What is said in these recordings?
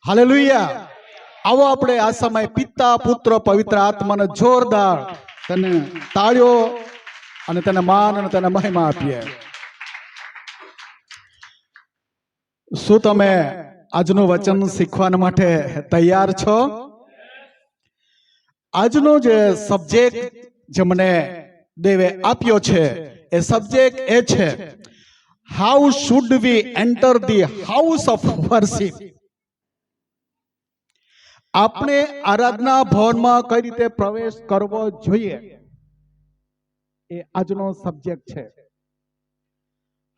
Hallelujah. આવો આપણે આ સમય પિતા પુત્ર પવિત્ર આત્માને જોરદાર તેને તાળીઓ અને તેને માન અને તેને મહિમા આપીએ. શું તમે આજનું વચન શીખવા માટે તૈયાર છો? આજનો જે સબ્જેક્ટ જે મને દેવે આપ્યો છે એ સબ્જેક્ટ એ છે, how should we enter the house of worship. આપણે આરાધના ભવનમાં કઈ રીતે પ્રવેશ કરવો જોઈએ એ આજનો સબ્જેક્ટ છે.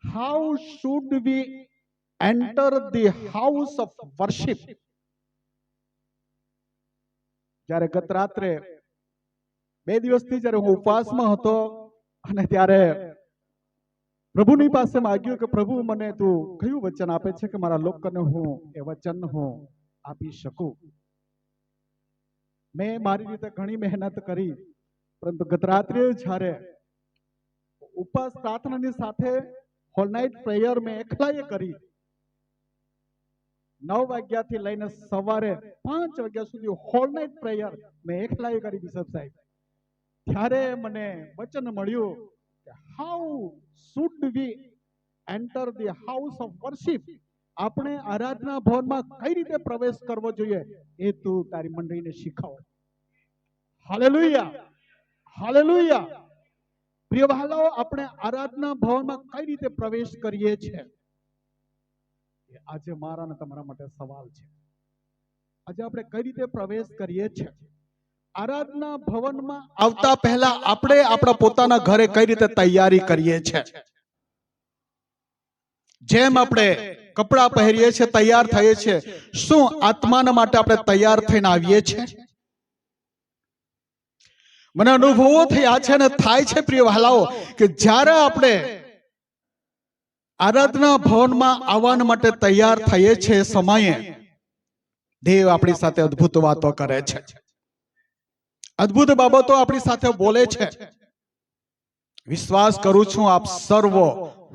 How should we enter the house of worship. જ્યારે ગત રાત્રે 2 દિવસથી જ્યારે હું ઉપવાસમાં હતો અને ત્યારે પ્રભુની પાસે માંગ્યું કે પ્રભુ મને તું કયું વચન આપે છે કે મારા લોકોને હું એ વચન હું આપી શકું. મેં મારી રીતે ઘણી મહેનત કરી, પરંતુ ગત રાત્રે જ્યારે ઉપવાસ પ્રાર્થનાની સાથે હોલ નાઇટ પ્રેયર મેં એકલાએ કરી, 9 વાગ્યાથી લઈને સવારે 5 વાગ્યા સુધી હોલ નાઇટ પ્રેયર મેં એકલાએ કરી બિશપ સાહેબ. ત્યારે મને વચન મળ્યું કે how should we enter the house of worship. આપણે આરાધના ભવનમાં કઈ રીતે પ્રવેશ કરવો જોઈએ એ તું તારી મંડળીને શીખવ. Hallelujah, hallelujah. પ્રિય વહાલાઓ, આપણે આરાધના ભવનમાં કઈ રીતે પ્રવેશ કરીએ છીએ આજે મારા અને તમારા માટે સવાલ છે. આજે આપણે કઈ રીતે પ્રવેશ કરીએ છીએ? આરાધના ભવનમાં આવતા પહેલા આપણે આપણા પોતાના ઘરે કઈ રીતે તૈયારી કરીએ છીએ? જેમ આપણે કપડાં પહેરીએ છીએ, તૈયાર થઈએ છીએ, શું આત્માના માટે આપણે તૈયાર થઈને આવીએ છીએ? મને અનુભવો થયા છે અને થાય છે પ્રિય વહાલાઓ કે જ્યારે આપણે આરાધના ભવનમાં આવવા માટે તૈયાર થઈએ છીએ સમયે દેવ આપણી સાથે અદ્ભુત વાતો કરે છે, અદ્ભુત બાબતો આપણી સાથે બોલે છે. વિશ્વાસ કરું છું આપ સર્વ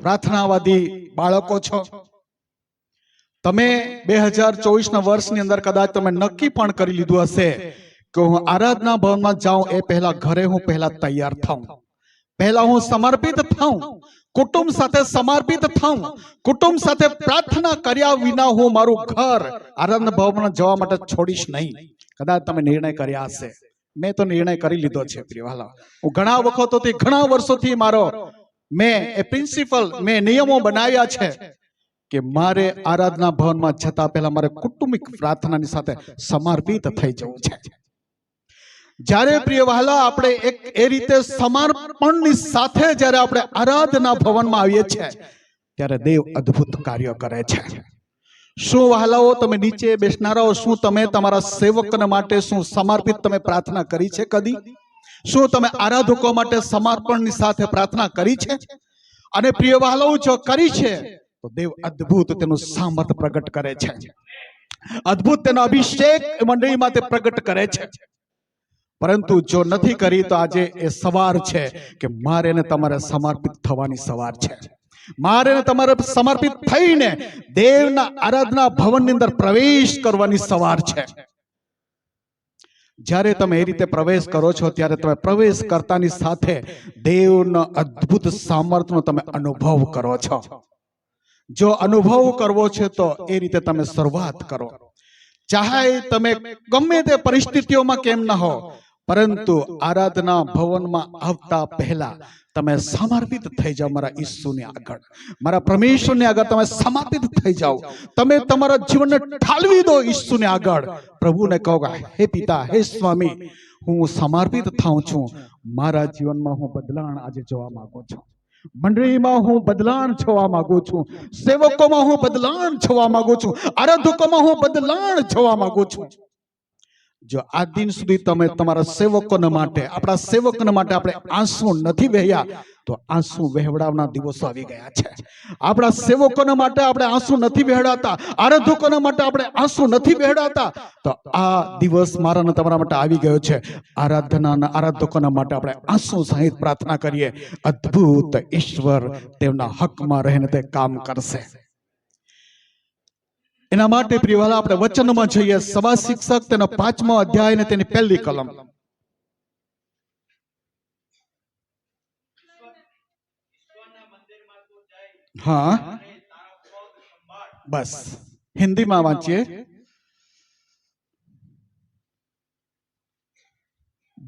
પ્રાર્થનાવાદી બાળકો છો. તમે 2024ના વર્ષની અંદર કદાચ તમે નક્કી પણ કરી લીધું હશે કે હું આરાધના ભવનમાં જાઉં એ પહેલા ઘરે હું પહેલા તૈયાર થાઉં, પહેલા હું સમર્પિત થાઉં, કુટુંબ સાથે સમર્પિત થાઉં, કુટુંબ સાથે પ્રાર્થના કર્યા વિના હું મારું ઘર આરાધના ભવનમાં જવા માટે છોડીશ નહીં. કદાચ તમે નિર્ણય કર્યા હશે. મેં તો નિર્ણય કરી લીધો છે પ્રિયવાલા. હું ઘણા વખતોથી, ઘણા વર્ષોથી મેં એ પ્રિન્સિપલ, મેં નિયમો બનાવ્યા છે કે મારે આરાધના ભવનમાં જતા પહેલા મારે કુટુંબિક પ્રાર્થનાની સાથે સમર્પિત થઈ જવું છે. જ્યારે પ્રિય વહાલા આપણે એ રીતે સમર્પણની સાથે જ્યારે આપણે આરાધના ભવનમાં આવીએ છીએ ત્યારે દેવ અદ્ભુત કાર્ય કરે છે. શું વહાલાઓ, તમે નીચે બેસનારાઓ, શું તમે તમારા સેવકના માટે શું સમર્પિત તમે પ્રાર્થના કરી છે કદી? શું તમે આરાધકો માટે સમર્પણની સાથે પ્રાર્થના કરી છે? અને પ્રિય વહાલાઓ, જો કરી છે તો દેવ અદ્ભુત તેનું સામર્થ્ય પ્રગટ કરે છે, અદ્ભુત તેનો અભિષેક મંડળીમાં તે પ્રગટ કરે છે. પરંતુ જો નથી કરી તો આજે એ સવાર છે કે મારે ને તમારે સમર્પિત થવાની સવાર છે. મારે ને તમારે સમર્પિત થઈને દેવના આરાધના ભવનની અંદર પ્રવેશ કરવાની સવાર છે. જ્યારે તમે એ રીતે પ્રવેશ કરો છો ત્યારે તમે પ્રવેશ કરતાની સાથે દેવના અદ્ભુત સામર્થ્યનો તમે અનુભવ કરો છો. જો અનુભવ કરવો છે તો એ રીતે તમે શરૂઆત કરો. ચાહે તમે ગમે તે પરિસ્થિતિઓમાં કેમ ન હો, પરંતુ આરાધના ભવનમાં આવતા પહેલા તમે સમર્પિત થઈ જાઓ મારા ઈસુની આગળ, મારા પરમેશ્વરની આગળ તમે સમર્પિત થઈ જાઓ. તમે તમારા જીવનને ઠાલવી દો ઈસુની આગળ. પ્રભુને કહો, હે પિતા, હે સ્વામી, હું સમર્પિત થાઉં છું. મારા જીવનમાં હું બદલાણ આજે જોવા માંગુ છું. મંડળીમાં હું બદલાણ જોવા માંગુ છું. સેવકોમાં હું બદલાણ જોવા માંગુ છું. આરાધકોમાં હું બદલાણ જોવા માંગુ છું. જો આ દિન સુધી તમે તમારા સેવકોના માટે, આપણા સેવકોના માટે આપણે આંસુ નથી વહેયા તો આંસુ વહેવડાવના દિવસો આવી ગયા છે. આપણા સેવકોના માટે આપણે આંસુ નથી વહેડાતા, આરાધકોના માટે આપણે આંસુ નથી વહેડાતા તો આ દિવસ મારા અને તમારા માટે આવી ગયો છે. આરાધનાના આરાધકોના માટે આપણે આંસુ સહિત પ્રાર્થના કરીએ. અદ્ભુત ઈશ્વર તેમના હકમાં રહીને તે કામ કરશે. એના માટે પ્રિયવાલા આપણે વચનમાં જઈએ. સભા શિક્ષક તેનો 5મો અધ્યાય ને તેની પહેલી કલમ. હા, બસ હિન્દીમાં વાંચીએ.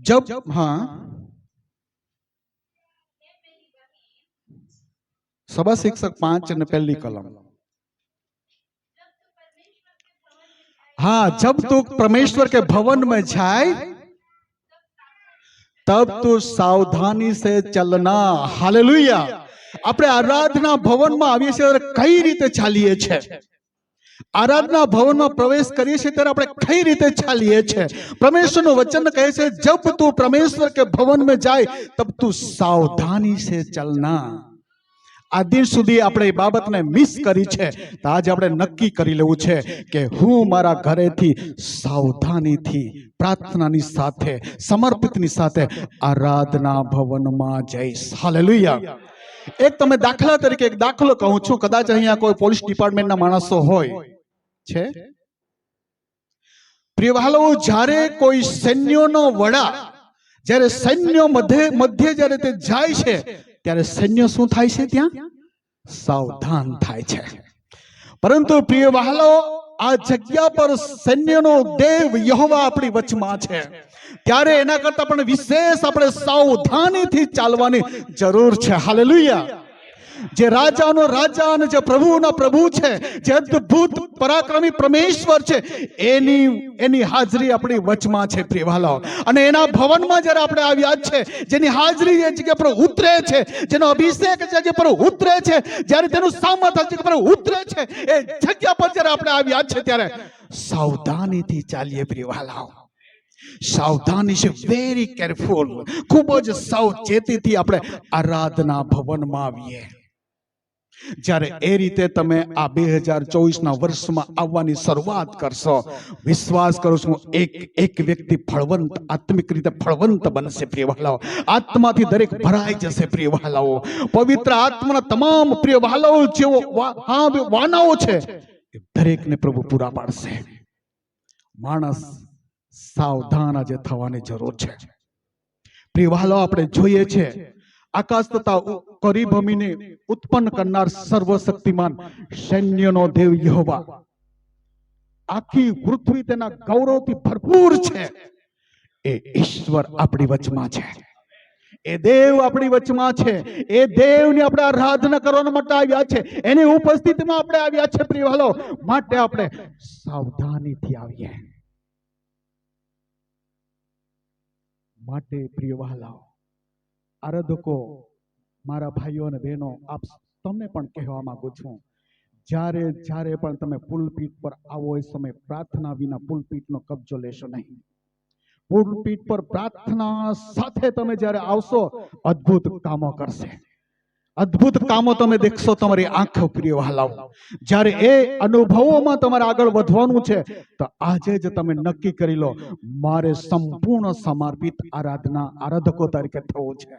જબ હા, સભા શિક્ષક 5 અને પહેલી કલમ. हाँ, जब तू परमेश्वर के भवन में जाए तब तू सावधानी से चलना. हालेलुया. આપણે આરાધના ભવનમાં આવીએ છીએ ત્યારે કઈ રીતે ચાલીએ છીએ? આરાધના ભવનમાં પ્રવેશ કરીએ છીએ ત્યારે આપણે કઈ રીતે ચાલીએ છીએ? પરમેશ્વરનું વચન કહે છે, જબ તું પરમેશ્વર કે ભવન में जाए तब तू सावधानी से चलना. આ દિન સુધી આપણે એ બાબતને મિસ કરી છે. તો આજે આપણે નક્કી કરી લેવું છે કે હું મારા ઘરેથી સાવધાનીથી પ્રાર્થનાની સાથે સમર્પિતની સાથે આરાધના ભવનમાં જઈશ. હાલેલુયા. એક તમે દાખલા તરીકે એક દાખલો કહું છું. કદાચ અહીંયા કોઈ પોલીસ ડિપાર્ટમેન્ટના માણસો હોય છે. પ્રિયવાલો, જ્યારે કોઈ સૈન્યનો વડા જ્યારે સૈન્ય મધ્ય જ્યારે તે જાય છે ત્યારે સૈન્ય શું થાય છે? ત્યાં સાવધાન થાય છે. પરંતુ પ્રિય વહાલો, આ જગ્યા પર સૈન્યનો દેવ યહોવા આપણી વચમાં છે. ત્યારે એના કરતા પણ વિશેષ આપણે સાવધાનીથી ચાલવાની જરૂર છે. હાલેલુયા. જે રાજાનો રાજા અને જે પ્રભુનો પ્રભુ છે, જે અદ્ભુત પરાક્રમી પરમેશ્વર છે, એની હાજરી આપણી વચમાં છે પ્રિયવાલો. અને એના ભવનમાં જ્યારે આપણે આવ્યા છે, જેની હાજરી એ જગ્યા પર ઉતરે છે, જેનો અભિષેક જગ્યા પર ઉતરે છે, જ્યારે તેનું સામર્થ્ય જગ્યા પર ઉતરે છે, એ જગ્યા પર જ્યારે આપણે આવ્યા છે ત્યારે સાવધાનીથી ચાલીએ પ્રિયવાલો. સાવધાની છે, વેરી કેરફુલ. ખૂબ જ સાવચેતીથી આપણે આરાધના ભવનમાં આવીએ. જ્યારે એ રીતે તમે આ 2024ના વર્ષમાં આવવાની શરૂઆત કરશો, વિશ્વાસ કરું છું એક વ્યક્તિ ફળવંત, આત્મિક રીતે ફળવંત બનશે પ્રિયવાલાઓ. આત્માથી દરેક ભરાઈ જશે પ્રિયવાલાઓ. પવિત્ર આત્માના તમામ પ્રિયવાલાઓ જેવો વાનાઓ છે એ દરેકને પ્રભુ પૂરા પાડશે. માણસ સાવધાન આજે થવાની જરૂર છે પ્રિયવાલાઓ. આપણે જોઈએ છે આકાશ તથા કરી ભૂમિને ઉત્પન્ન કરનાર સર્વશક્તિમાન સૈન્યનો દેવ યહોવા, આખી પૃથ્વી તેના ગૌરવથી ભરપૂર છે. એ ઈશ્વર આપણી વચમાં છે. એ દેવ આપણી વચમાં છે. એ દેવની આપણે આરાધના કરવા માટે આવ્યા છે. એની ઉપસ્થિતિમાં આપણે આવ્યા છે પ્રિયવાલો. માટે આપણે સાવધાનીથી આવીએ. માટે પ્રિયવાલાઓ, આરાધકો, મારા ભાઈઓ અને બહેનો, આપ તમને પણ કહેવા માંગુ છું, જ્યારે પણ તમે પુલપીઠ પર આવો એ સમય પ્રાર્થના વિના પુલપીઠનો કબજો લેશો નહીં. પુલપીઠ પર પ્રાર્થના સાથે તમે જ્યારે આવશો, અદ્ભુત કામો કરશે. અદ્ભુત કામો તમે દેખશો તમારી આંખો પ્રિયવાલાઓ. જ્યારે એ અનુભવોમાં તમારે આગળ વધવાનું છે તો આજે જ તમે નક્કી કરી લો, મારે સંપૂર્ણ સમર્પિત આરાધકો તરીકે થવું છે.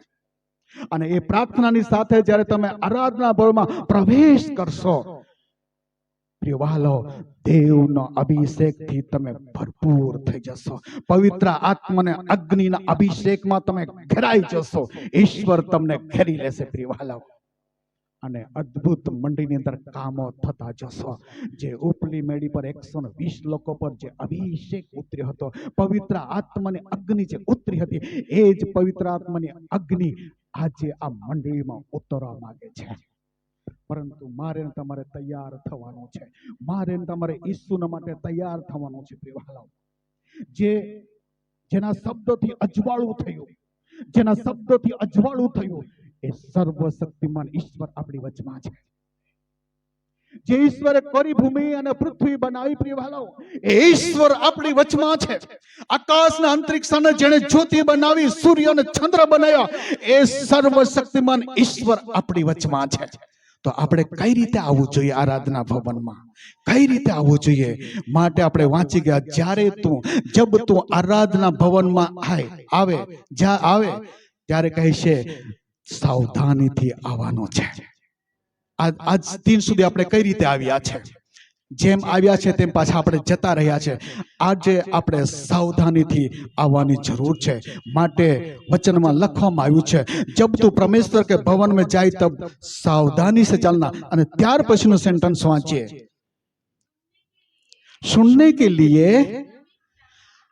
અને એ પ્રાર્થનાની સાથે જ્યારે તમે આરાધના ભવનમાં પ્રવેશ કરશો પ્રિયવાલો, દેવનો અભિષેકથી તમે ભરપૂર થઈ જશો. પવિત્ર આત્માને અગ્નિના અભિષેકમાં તમે ઘેરાઈ જશો. ઈશ્વર તમને ઘેરી લેશે પ્રિયવાલો. અને અદ્ભુત મંડળીની અંદર કામો થતા જશો. જે ઉપલી મેડી પર 120 લોકો પર જે અભિષેક ઉતર્યો હતો, પવિત્ર આત્માની અગ્નિ જે ઉતરી હતી, એ જ પવિત્ર આત્માની અગ્નિ આજે આ મંડળીમાં ઉતરવા માંગે છે. પરંતુ મારે તમારે તૈયાર થવાનું છે. મારે તમારે ઈસુના માટે તૈયાર થવાનું છે પ્રિયવાલાઓ. જેના શબ્દોથી અજવાળું થયું, એ સર્વશક્તિમાન ઈશ્વર આપણી વચમાં છે. જે ઈશ્વરે કરી ભૂમિ અને પૃથ્વી બનાવી પ્રિયવાલાઓ, એ ઈશ્વર આપણી વચમાં છે. આકાશના અંતરિક્ષને જેણે જ્યોતિ બનાવી, સૂર્ય અને ચંદ્ર બનાવ્યા, એ સર્વશક્તિમાન ઈશ્વર આપણી વચમાં છે. તો આપણે કઈ રીતે આવવું જોઈએ આરાધના ભવનમાં? કઈ રીતે આવવું જોઈએ? માટે આપણે વાંચી ગયા, જબ તું આરાધના ભવનમાં આવે ત્યારે કહે છે સાવધાનીથી આવવાનો છે. આજ દિન સુધી આપણે કઈ રીતે આવ્યા છે? જેમ આવ્યા છે તેમ પાછા આપણે જતા રહ્યા છે. આજે આપણે સાવધાનીથી આવવાની જરૂર છે. માટે વચનમાં લખવામાં આવ્યું છે, જબ તું પરમેશ્વર કે ભवन में जाए तब सावधानी से चलना. અને ત્યાર પછીનું સેન્ટેન્સ વાંચીએ, सुनने के लिए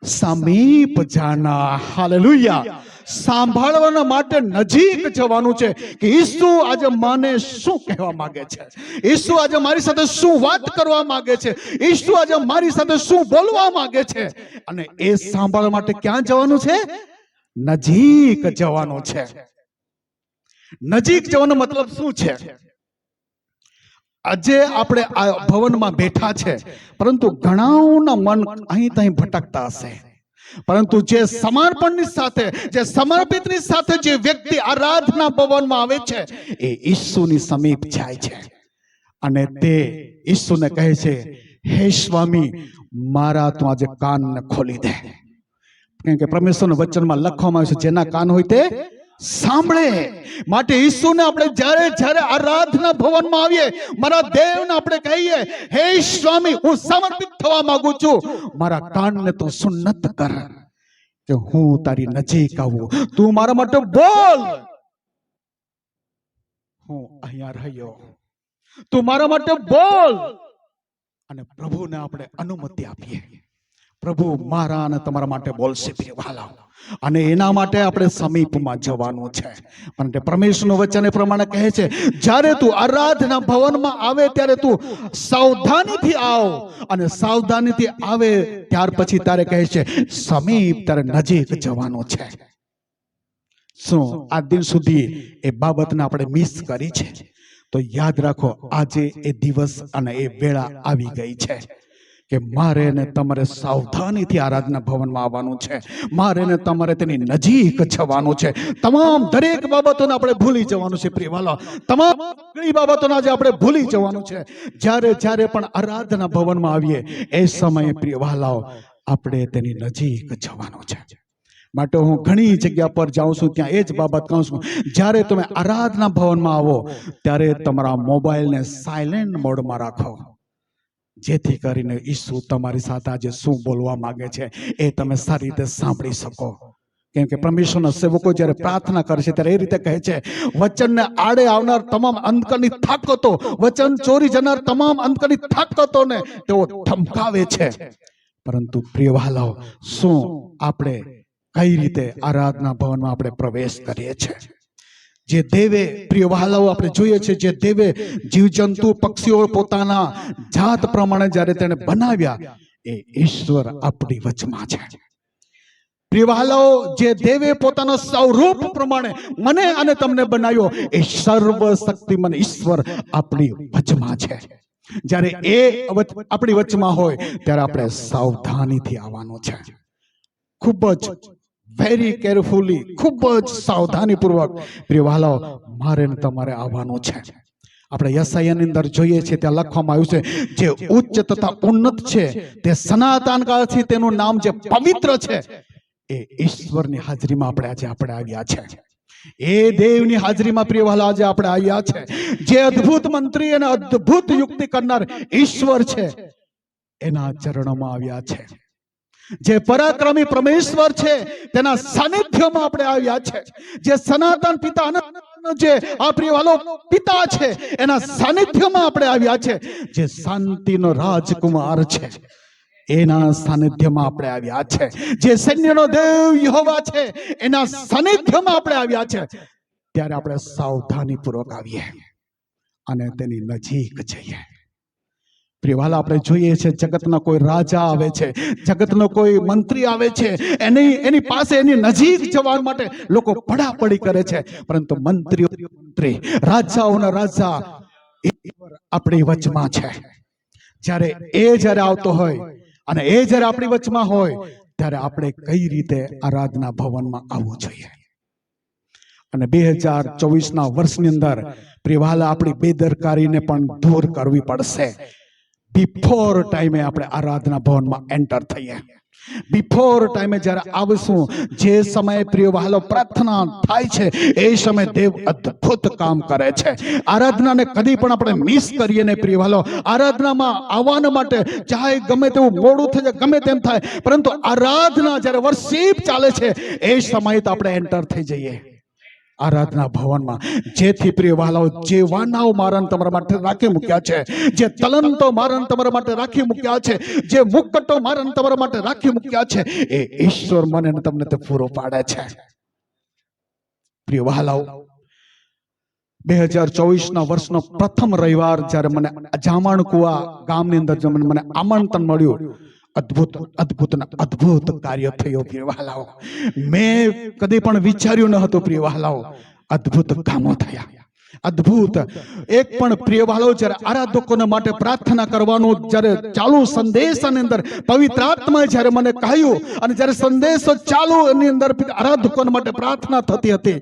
સમીપ જાના. હાલેલુયા. સાંભળવાના માટે નજીક જવાનું છે કે ઈસુ આજે મને શું કહેવા માંગે છે, ઈસુ આજે મારી સાથે શું વાત કરવા માંગે છે, ઈસુ આજે મારી સાથે શું બોલવા માંગે છે. અને એ સાંભળવા માટે ક્યાં જવાનું છે? નજીક જવાનું છે. નજીક જવાનો મતલબ શું છે? આજે આપણે આ ભવનમાં બેઠા છે, પરંતુ ઘણાઓના મન અહીં ત્યાં ભટકતા હશે. પરંતુ જે સમર્પણની સાથે, જે સમર્પિતની સાથે જે વ્યક્તિ આરાધના ભવનમાં આવે છે, એ ઈસુની સમીપ જાય છે અને તે ઈસુને કહે છે, હે સ્વામી, મારા તું આજે કાનને ખોલી દે. કેમ કે પરમેશ્વરના વચનમાં લખવામાં આવ્યું છે, જેના કાન હોય તે સાંભળે. માટે ઈસુને આપણે જ્યારે જ્યારે આરાધના ભવનમાં આવીએ, મારા દેવને આપણે કહીએ, હે સ્વામી, હું સમર્પિત થવા માંગુ છું, મારા કાનને તો સુન્નત કર કે હું તારી નજીક આવું, તું મારા માટે બોલ, હું અહીંયા રહ્યો, તું મારા માટે બોલ. અને પ્રભુને આપણે અનુમતિ આપીએ, પ્રભુ મારા અને તમારા માટે બોલશે પ્રિયવાલા. અને એના માટે આપણે સમીપમાં જવાનું છે. કારણ પરમેશ્વરનું વચન એ પ્રમાણે કહે છે, જ્યારે તું આરાધના ભવનમાં આવે ત્યારે તું સાવધાનીથી આવ. અને સાવધાનીથી આવે ત્યાર પછી તારે કહે છે, સમીપ, તારે નજીક જવાનું છે. શું આ દિન સુધી એ બાબતને આપણે મિસ કરી છે? તો યાદ રાખો, આજે એ દિવસ અને એ વેળા આવી ગઈ છે કે મારે ને તમારે સાવધાનીથી આરાધના ભવનમાં આવવાનું છે. મારે ને તમારે તેની નજીક જવાનું છે. તમામ દરેક બાબતોને આપણે ભૂલી જવાનું છે પ્રિયવાલા. તમામ બાબતોને આજે આપણે ભૂલી જવાનું છે. જ્યારે જ્યારે પણ આરાધના ભવનમાં આવીએ એ સમયે પ્રિયવાલાઓ આપણે તેની નજીક જવાનું છે. માટે હું ઘણી જગ્યા પર જાઉં છું, ત્યાં એ જ બાબત કહું છું, જ્યારે તમે આરાધના ભવનમાં આવો ત્યારે તમારા મોબાઈલને સાયલેન્ટ મોડમાં રાખો, જેથી કરીને ઈસુ તમારી સાથે આજે શું બોલવા માંગે છે એ તમે સારી રીતે સાંભળી શકો. કેમ કે પરમેશ્વરના સેવકો જ્યારે પ્રાર્થના કરે છે ત્યારે એ રીતે કહે છે, વચનને આડે આવનાર તમામ અંધકારની તાકાતો, વચન ચોરી જનાર તમામ અંધકારની તાકાતોને તેઓ ધમકાવે છે. પરંતુ પ્રિયવાલાઓ, શું આપણે કઈ રીતે આરાધના ભવનમાં આપણે પ્રવેશ કરીએ છીએ? જે દેવે, પ્રિય વહાલાઓ, આપણે જોઈએ છે, જે દેવે જીવજંતુ પક્ષીઓ પોતાના જાત પ્રમાણે જ્યારે તેને બનાવ્યા, એ ઈશ્વર આપણી વચમાં છે. પ્રિય વહાલાઓ, જે દેવે પોતાના સ્વરૂપ પ્રમાણે મને અને તમને બનાવ્યો, એ સર્વશક્તિમાન ઈશ્વર આપણી વચમાં છે. જ્યારે એ આપણી વચમાં હોય ત્યારે આપણે સાવધાનીથી આવવાનું છે. ખૂબ જ વેરી કેરફુલી, ખૂબ જ સાવધાનીપૂર્વક પ્રિયવાલાઓ મારે ને તમારે આવવાનું છે. આપણે યશાયાની અંદર જોઈએ છીએ, ત્યાં લખવામાં આવ્યું છે, જે ઉચ્ચ તથા ઉન્નત છે, તે સનાતન કાળથી તેનું નામ જે પવિત્ર છે, એ ઈશ્વરની હાજરીમાં આપણે આવ્યા છે. એ દેવની હાજરીમાં પ્રિયવાલા આજે આપણે આવ્યા છે. જે અદ્ભુત મંત્રી અને અદ્ભુત યુક્તિ કરનાર ઈશ્વર છે, એના ચરણોમાં આવ્યા છે. જે પરાક્રમી પરમેશ્વર છે, તેના સાનિધ્યમાં આપણે આવ્યા છે. જે સનાતન પિતા, જે આ પ્રિયવાલો પિતા છે, એના સાનિધ્યમાં આપણે આવ્યા છે. જે શાંતિનો રાજકુમાર છે, એના સાનિધ્યમાં આપણે આવ્યા છે. જે સૈન્યનો દેવ યહોવા છે, એના સાનિધ્યમાં આપણે આવ્યા છે. ત્યારે આપણે સાવધાનીપૂર્વક આવીએ અને તેની નજીક જઈએ. પ્રિયવાલા, આપણે જોઈએ છે, જગતના કોઈ રાજા આવે છે, જગતનો કોઈ મંત્રી આવે છે, એની પાસે, એની નજીક જવા માટે લોકો પડાપડી કરે છે. પરંતુ મંત્રી, રાજાઓના રાજા આપણી વચમાં છે. જ્યારે આવતો હોય અને એ જ્યારે આપણી વચમાં હોય ત્યારે આપણે કઈ રીતે આરાધના ભવનમાં આવવું જોઈએ. અને 2024ના વર્ષની અંદર પ્રિયવાલા આપણી બેદરકારીને પણ દૂર કરવી પડશે. બિફોર ટાઈમે આપણે આરાધના ભવનમાં એન્ટર થઈએ. બિફોર ટાઈમે જ્યારે આવશું, જે સમયે પ્રિય વહાલો પ્રાર્થના થાય છે, એ સમયે દેવ અદ્ભુત કામ કરે છે. આરાધનાને કદી પણ આપણે મિસ કરીએ નહીં પ્રિય વહાલો. આરાધનામાં આવવાના માટે ચાહે ગમે તેવું મોડું થઈ જાય, ગમે તેમ થાય, પરંતુ આરાધના જ્યારે વર્શિપ ચાલે છે, એ સમયે તો આપણે એન્ટર થઈ જઈએ આરાધના ભવનમાં. જેથી પ્રિય વહાલાઓ, જે વાનાઓ મારા તમારા માટે રાખી મૂક્યા છે, જે તલંતો મારા તમારા માટે રાખી મૂક્યા છે, જે મુક્કટો મારા તમારા માટે રાખી મૂક્યા છે, એ ઈશ્વર મને ને તમને તે પૂરો પાડે છે. પ્રિય વહાલાઓ, 2024 વર્ષનો પ્રથમ રવિવાર જ્યારે મને જામણકુવા ગામની અંદર મને આમંત્રણ મળ્યું, અદ્ભુત કાર્ય થયો પ્રિય વહાલાઓ. મેં કદી પણ વિચાર્યું ન હતું પ્રિય વહાલાઓ, અદ્ભુત કામો થયા. અદ્ભુત. એક પણ પ્રિય વહાલાઓ, જ્યારે આરાધકોને માટે પ્રાર્થના કરવાનું જ્યારે ચાલુ સંદેશાની અંદર પવિત્ર આત્માએ જ્યારે મને કહ્યું, અને જ્યારે સંદેશો ચાલુ એની અંદર આરાધકોને માટે પ્રાર્થના થતી હતી,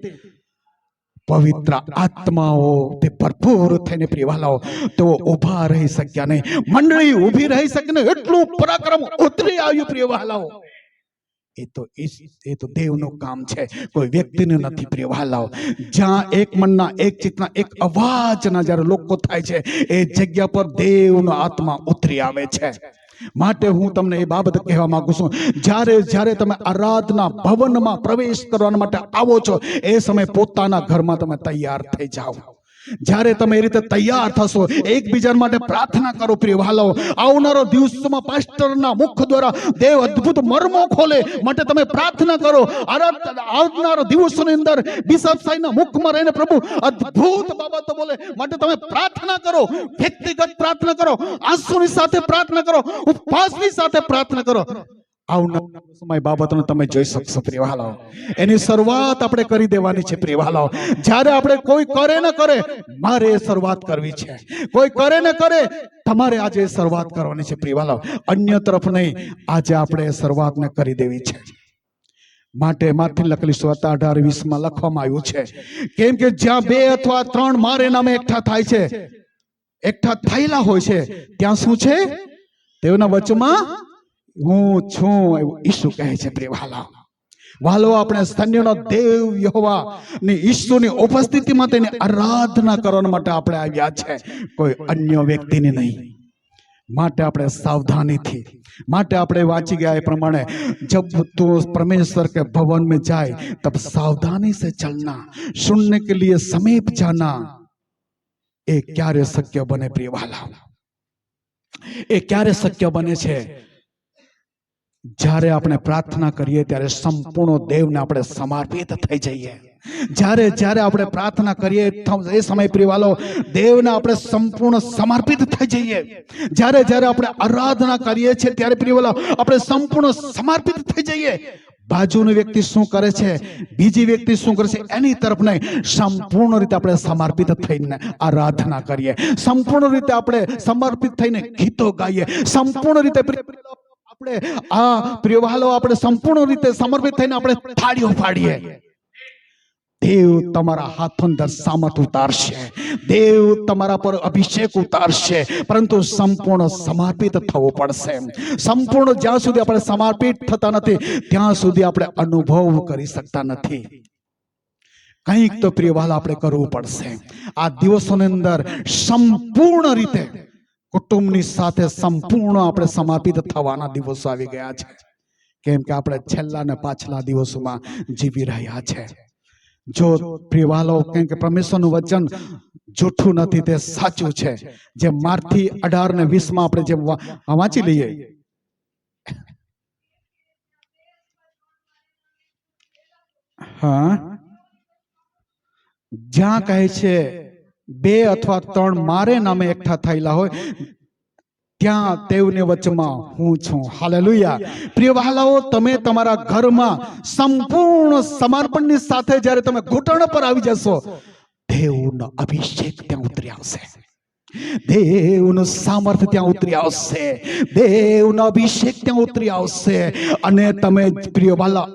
પવિત્ર આત્માઓ તે ભરપૂર થઈને પ્રિય વહાલાઓ તેઓ ઊભા રહી શક્યા નહીં. મંડળી ઊભી રહી શકે નહીં, એટલું પરાક્રમ ઉતરી આવ્યું પ્રિય વહાલાઓ. એ તો દેવનું કામ છે, કોઈ વ્યક્તિનું નથી પ્રિય વહાલાઓ. જ્યાં એક મનના, એક ચિત્તના, એક અવાજના જ્યારે લોકો થાય છે, એ જગ્યા પર દેવનો આત્મા ઉતરી આવે છે. માટે હું તમને એ બાબત કહેવા માંગુ છું, જ્યારે તમે આરાધના ભવનમાં પ્રવેશ કરવા માટે આવો છો, એ સમય પોતાના ઘરમાં તમે તૈયાર થઈ જાઓ. જ્યારે તમે એ રીતે તૈયાર થશો, એકબીજા માટે પ્રાર્થના કરો પ્રિય વહાલાઓ. આવનારો દિવસોમાં પાસ્ટરના મુખ દ્વારા દેવ અદ્ભુત મર્મો ખોલે માટે તમે પ્રાર્થના કરો. આવનારા દિવસોની અંદર બિશપ સાહેબના મુખમાં રહીને પ્રભુ અદ્ભુત બાબતો બોલે માટે તમે પ્રાર્થના કરો. વ્યક્તિગત પ્રાર્થના કરો, આંસુની સાથે પ્રાર્થના કરો, ઉપવાસની સાથે પ્રાર્થના કરો. આવનારા સમય બાબતને તમે જોઈ શકશો પ્રિય વહાલાઓ. એની શરૂઆત આપણે કરી દેવાની છે પ્રિય વહાલાઓ. જ્યારે આપણે કોઈ કરે ન કરે, મારે શરૂઆત કરવી છે. કોઈ કરે ન કરે, તમારે આજે શરૂઆત કરવાની છે પ્રિય વહાલાઓ. અન્ય તરફ નહીં, આજે આપણે શરૂઆતને કરી દેવી છે. માટે માથી લખેલી 18:20 લખવામાં આવ્યું છે, કેમ કે જ્યાં 2 અથવા 3 મારે નામે એકઠા થાય છે, એકઠા થયેલા હોય છે, ત્યાં શું છે? તેઓના વચમાં હું છું, એવું ઈસુ કહે છે પ્રિય વહાલાઓ. વાલો, આપણે સ્તન્યનો દેવ યહોવા ની ઈસુની ઉપસ્થિતિમાં તેની આરાધના કરવા માટે આપણે આવ્યા છે, કોઈ અન્ય વ્યક્તિની નહીં. માટે આપણે સાવધાનીથી, માટે આપણે વાંચી ગયા એ પ્રમાણે, જબ તું પરમેશ્वर के भवन में जाए तब सावधानी से चलना, सुनने के लिए समीप जाना. એ ક્યારે શક્ય બને પ્રિય વહાલાઓ? એ ક્યારે શક્ય બને છે? જ્યારે આપણે પ્રાર્થના કરીએ ત્યારે સંપૂર્ણ દેવને આપણે સમર્પિત થઈ જઈએ. જ્યારે આપણે પ્રાર્થના કરીએ એ સમય પ્રિય વહાલો દેવને આપણે સંપૂર્ણ સમર્પિત થઈ જઈએ. જ્યારે આપણે આરાધના કરીએ છીએ ત્યારે પ્રિય વહાલો આપણે સંપૂર્ણ સમર્પિત થઈ જઈએ. બાજુની વ્યક્તિ શું કરે છે, બીજી વ્યક્તિ શું કરે છે, એની તરફ નહીં, સંપૂર્ણ રીતે આપણે સમર્પિત થઈને આરાધના કરીએ. સંપૂર્ણ રીતે આપણે સમર્પિત થઈને ગીતો ગાઈએ. સંપૂર્ણ રીતે આપણે પ્રિય વહાલો આપણે સંપૂર્ણ રીતે સમર્પિત થઈને આપણે થાળીઓ પાડીએ. દેવ તમારા હાથો અંદર સામર્થ ઉતારશે, દેવ તમારા પર અભિષેક ઉતારશે, પરંતુ સંપૂર્ણ સમર્પિત થવું પડશે. સંપૂર્ણ જ્યાં સુધી આપણે સમર્પિત થતા નથી, ત્યાં સુધી આપણે અનુભવ કરી શકતા નથી. કંઈક તો પ્રિય વહાલા આપણે કરવું પડશે. આ દિવસોની અંદર સંપૂર્ણ રીતે કુટુંબની સાથે સંપૂર્ણ આપણે સમર્પિત થવાના દિવસો આવી ગયા છે. કેમ કે આપણે છેલ્લા ને પાછલા દિવસોમાં જીવી રહ્યા છે. જો પ્રિય વહાલો, કેમ કે પરમેશ્વરનું વચન જૂઠું નથી, તે સાચું છે. જે માર્થી 18 ને 20 આપણે જે વાંચી લઈએ, હા, જ્યાં કહે છે 2 અથવા 3 મારે નામે એકઠા થયેલા હોય, ત્યાં તેઓની વચમાં હું છું. હાલેલુયા. પ્રિય વહાલાઓ, તમે તમારા ઘરમાં સંપૂર્ણ સમર્પણની સાથે જ્યારે તમે ઘૂંટણ પર આવી જશો, દેવનો અભિષેક ત્યાં ઉતરી આવશે, દેવનું સામર્થ્ય ત્યાં ઉતરી આવશે, દેવનો અભિષેક ત્યાં ઉતરી આવશે, અને તમે પ્રિય વહાલા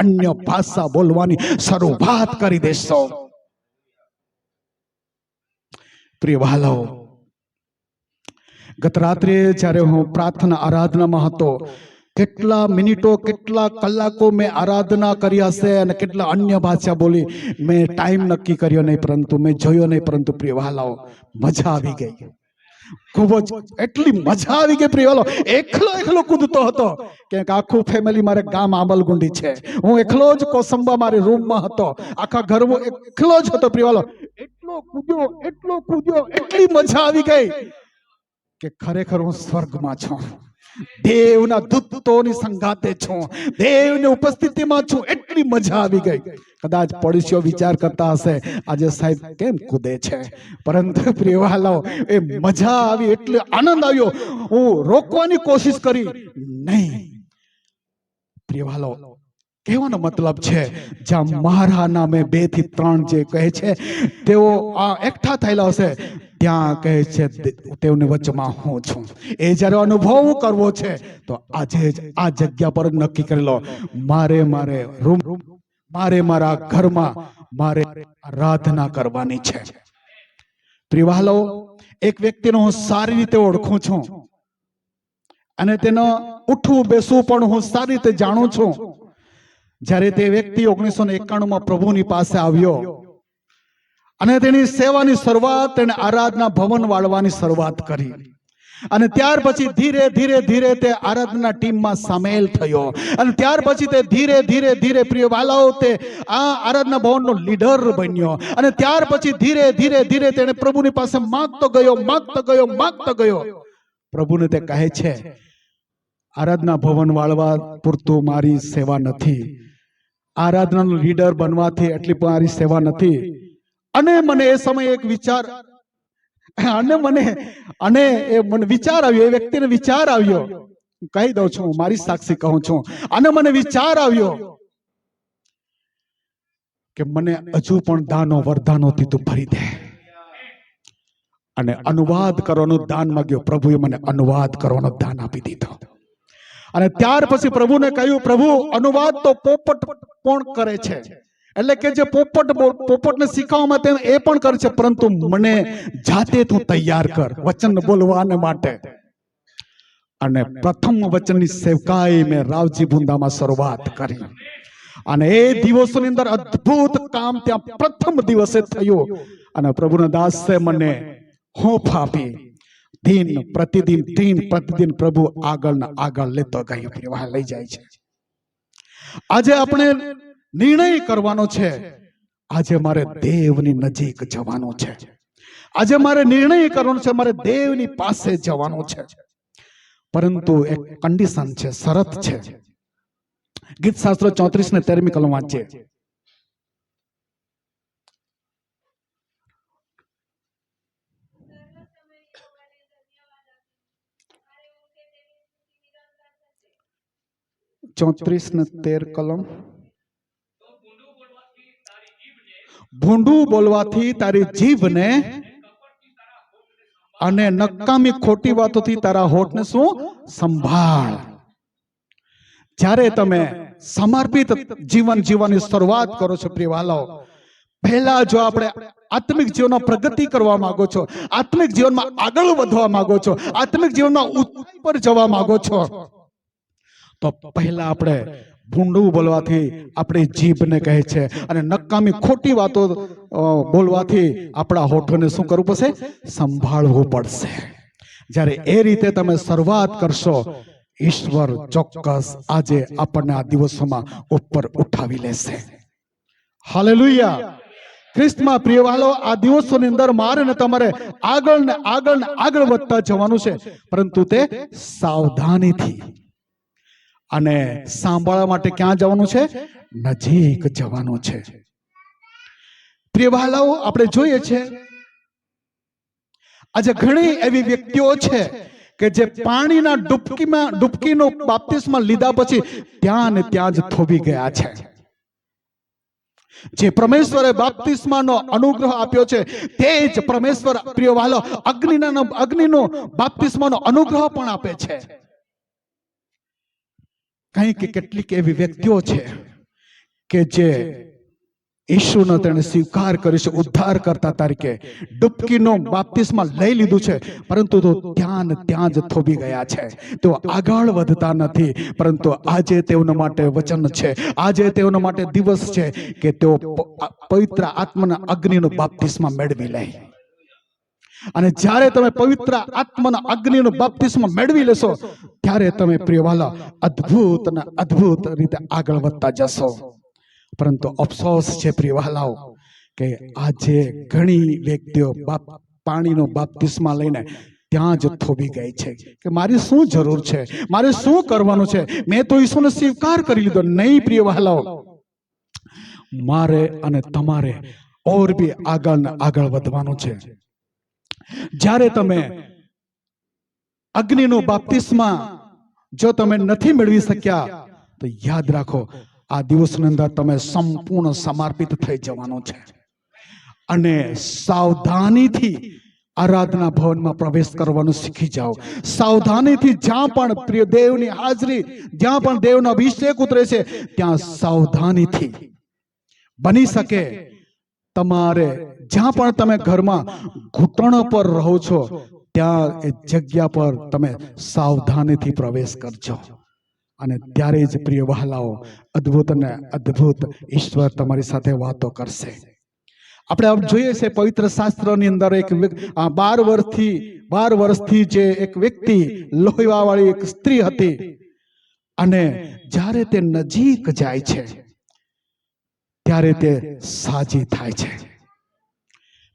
અન્ય ભાષા બોલવાની શરૂઆત કરી દેશો. પ્રિય વહાલાઓ, ગત રાત્રે જ્યારે હું પ્રાર્થના આરાધનામાં હતો કેટલા મિનિટો કેટલા કલાકો મેં આરાધના કરી હશે અને કેટલા અન્ય ભાષા બોલી, મેં ટાઈમ નક્કી કર્યો નહીં, પરંતુ મેં જોયો નહીં, પરંતુ પ્રિય વહાલાઓ મજા આવી ગઈ. ખૂબ જ એટલી મજા આવી ગઈ પ્રિય વહાલાઓ. એકલો કૂદતો હતો કે આખું ફેમિલી મારે ગામ આંબલગુંડી છે, હું એકલો જ કોસંબા મારી રૂમમાં હતો, આખા ઘરમાં એકલો જ હતો પ્રિય વહાલાઓ. એટલો કૂદ્યો એટલી મજા આવી ગઈ કે ખરેખર હું સ્વર્ગમાં છું, દેવના દૂતોની સંગાતે છું, દેવની ઉપસ્થિતિમાં છું. એટલી મજા આવી ગઈ. કદાચ પડોશીઓ વિચાર કરતા હશે આજે સાહેબ કેમ કૂદે છે, પરંતુ પ્રિય વહાલાઓ એ મજા આવી, એટલે આનંદ આવ્યો. હું રોકવાની કોશિશ કરી નહીં. પ્રિય વહાલાઓ કહેવાનો મતલબ છે, જ્યાં મારા નામે 2 થી 3 જે કહે છે તેઓ આ એકઠા થયેલા હશે, ત્યાં કહે છે તેઓની વચમાં હું છું. એ જ્યારે અનુભવ કરવો છે તો આજે જ આ જગ્યા પર નક્કી કરી લો, મારે મારા ઘરમાં મારે આરાધના કરવાની છે. પ્રિય વહાલાઓ એક વ્યક્તિને હું સારી રીતે ઓળખું છું અને તેનો ઉઠવું બેસવું પણ હું સારી રીતે જાણું છું. જ્યારે તે વ્યક્તિ 1991 પ્રભુની પાસે આવ્યો અને તેની સેવાની શરૂઆત, તેને આરાધના ભવન વાળવાની શરૂઆત કરી, અને ત્યાર પછી ધીરે તે આરાધના ટીમમાં સામેલ થયો, અને ત્યાર પછી તે ધીરે પ્રિય વાલાઓ તે આ આરાધના ભવનનો લીડર બન્યો, અને ત્યાર પછી ધીરે તેને પ્રભુની પાસે માંગતો ગયો. પ્રભુને તે કહે છે, આરાધના ભવન વાળવા પૂરતું મારી સેવા નથી, આરાધનાનો લીડર બનવાથી એટલી મારી સેવા નથી. અને મને એ સમયે એક વિચાર વિચાર આવ્યો, એ વ્યક્તિને વિચાર આવ્યો, કહી દઉં છું, મારી સાક્ષી કહું છું, અને મને વિચાર આવ્યો કે મને હજુ પણ દાનો વરદાનોથી તું ભરી દે. અને અનુવાદ કરવાનું દાન માંગ્યો. પ્રભુએ મને અનુવાદ કરવાનું દાન આપી દીધો. અને ત્યાર પછી પ્રભુને કહ્યું, પ્રભુ અનુવાદ તો પોપટ પણ કરે છે, એટલે કે જે પોપટને શીખવવામાં તે એ પણ કરે છે, પરંતુ મને જાતે તું તૈયાર કર વચન બોલવાને માટે. અને પ્રથમ વચનની સેવકાઈ મેં રાવજી બુંદામાં શરૂઆત કરી, અને એ દિવસોની અંદર અદ્ભુત કામ ત્યાં પ્રથમ દિવસે થયું. અને પ્રભુના દાસે મને હોંફ આપી. દિન પ્રતિદિન પ્રભુ આગળ લેતો ગયો, લઈ જાય છે. આજે આપણે નિર્ણય કરવાનો છે, આજે મારે દેવની નજીક જવાનું છે, આજે મારે નિર્ણય કરવાનો છે, મારે દેવની પાસે જવાનું છે. પરંતુ એક કન્ડિશન છે, શરત છે. ગીત શાસ્ત્ર 34 ને 13મી કલમ વાંચીએ. ચોત્રીસ ને 13 કલમ. ભૂંડું બોલવાથી તારી જીભને અને નકામી ખોટી વાતોથી તારા હોઠને શું સંભાળ. જ્યારે તમે સમર્પિત જીવન જીવવાની શરૂઆત કરો છો પ્રિય વાલાઓ, પહેલા જો આપણે આત્મિક જીવનમાં પ્રગતિ કરવા માંગો છો, આત્મિક જીવનમાં આગળ વધવા માંગો છો, આત્મિક જીવનમાં ઊંચાઈ પર જવા માંગો છો, તો પહેલા આપણે ભૂંડું બોલવાથી આપણી જીભને કહે છે, અને નકામી ખોટી વાતો બોલવાથી આપણા હોઠોને શું કરવું પડશે? સંભાળવું પડશે. જ્યારે એ રીતે તમે શરૂઆત કરશો, ઈશ્વર ચોક્કસ આજે આપણને આ દિવસોમાં ઉપર ઉઠાવી લેશે. હાલેલુયા. ખ્રિસ્તમાં પ્રિયવાલો, આ દિવસોની અંદર મારે ને તમારે આગળ વધતા જવાનું છે, પરંતુ તે સાવધાનીથી. અને સાંભળવા માટે ક્યાં જવાનું છે? નજીક જવાનું છે. પ્રિયવાલાઓ, આપણે જોઈએ છે આજે ઘણી એવી વ્યક્તિઓ છે કે જે પાણીના ડૂબકીનો બાપ્તિસ્મા લીધા પછી ત્યાં ને ત્યાં જ થોભી ગયા છે. જે પરમેશ્વરે બાપ્તિસ્માનો અનુગ્રહ આપ્યો છે, તે જ પરમેશ્વર પ્રિયવાલો અગ્નિનો બાપ્તિસ્માનો અનુગ્રહ પણ આપે છે. કંઈક કેટલીક એવી વ્યક્તિઓ છે કે જે ઈશુનો તેણે સ્વીકાર કર્યો છે ઉદ્ધાર કરતા તરીકે, ડૂબકીનો બાપ્તિસ્મા લઈ લીધું છે, પરંતુ તો ત્યાં જ થોભી ગયા છે. તેઓ આગળ વધતા નથી, પરંતુ આજે તેઓના માટે વચન છે, આજે તેઓના માટે દિવસ છે કે તેઓ પવિત્ર આત્માના અગ્નિનો બાપ્તિસ્મા મેળવી લે. અને જ્યારે તમે પવિત્ર આત્માના અગ્નિનો બાપ્તિસ્મા મેળવી લેશો, ત્યારે તમે પ્રિયવાલા અદ્ભુત રીતે આગળ વધતા જશો. પરંતુ અફસોસ છે પ્રિયવાલાઓ કે આજે ઘણી વ્યક્તિઓ પાણીનો બાપ્તિસ્મા લઈને ત્યાં જ થોભી ગઈ છે કે મારી શું જરૂર છે, મારે શું કરવાનું છે, મેં તો ઈશ્વરને સ્વીકાર કરી લીધો. નહીં પ્રિયવાલાઓ, મારે અને તમારે ઓર બી આગળ વધવાનું છે. જ્યારે તમે અગ્નિનો બાપ્તિસ્મા જો તમે નથી મેળવી શક્યા, તો યાદ રાખો આ દિવસની અંદર તમે સંપૂર્ણ સમર્પિત થઈ જવાનું છે. અને સાવધાનીથી આરાધના ભવનમાં પ્રવેશ કરવાનું શીખી જાઓ. સાવધાનીથી જ્યાં પણ પ્રિય દેવની હાજરી, જ્યાં પણ દેવનો અભિષેક ઉતરે છે, ત્યાં સાવધાનીથી બની શકે તમારે જ્યાં પણ તમે ઘરમાં ઘૂંટણો પર રહો છો, ત્યાં એ જગ્યા પર તમે સાવધાનીથી પ્રવેશ કરજો. અને ત્યારે જ પ્રિય વહાલાઓ અદ્ભુત અને અદ્ભુત ઈશ્વર તમારી સાથે વાતો કરશે. આપણે જોઈએ છે પવિત્ર શાસ્ત્રની અંદર એક 12 વર્ષથી જે એક વ્યક્તિ, લોહીવાળી એક સ્ત્રી હતી, અને જ્યારે તે નજીક જાય છે ત્યારે તે સાજી થાય છે.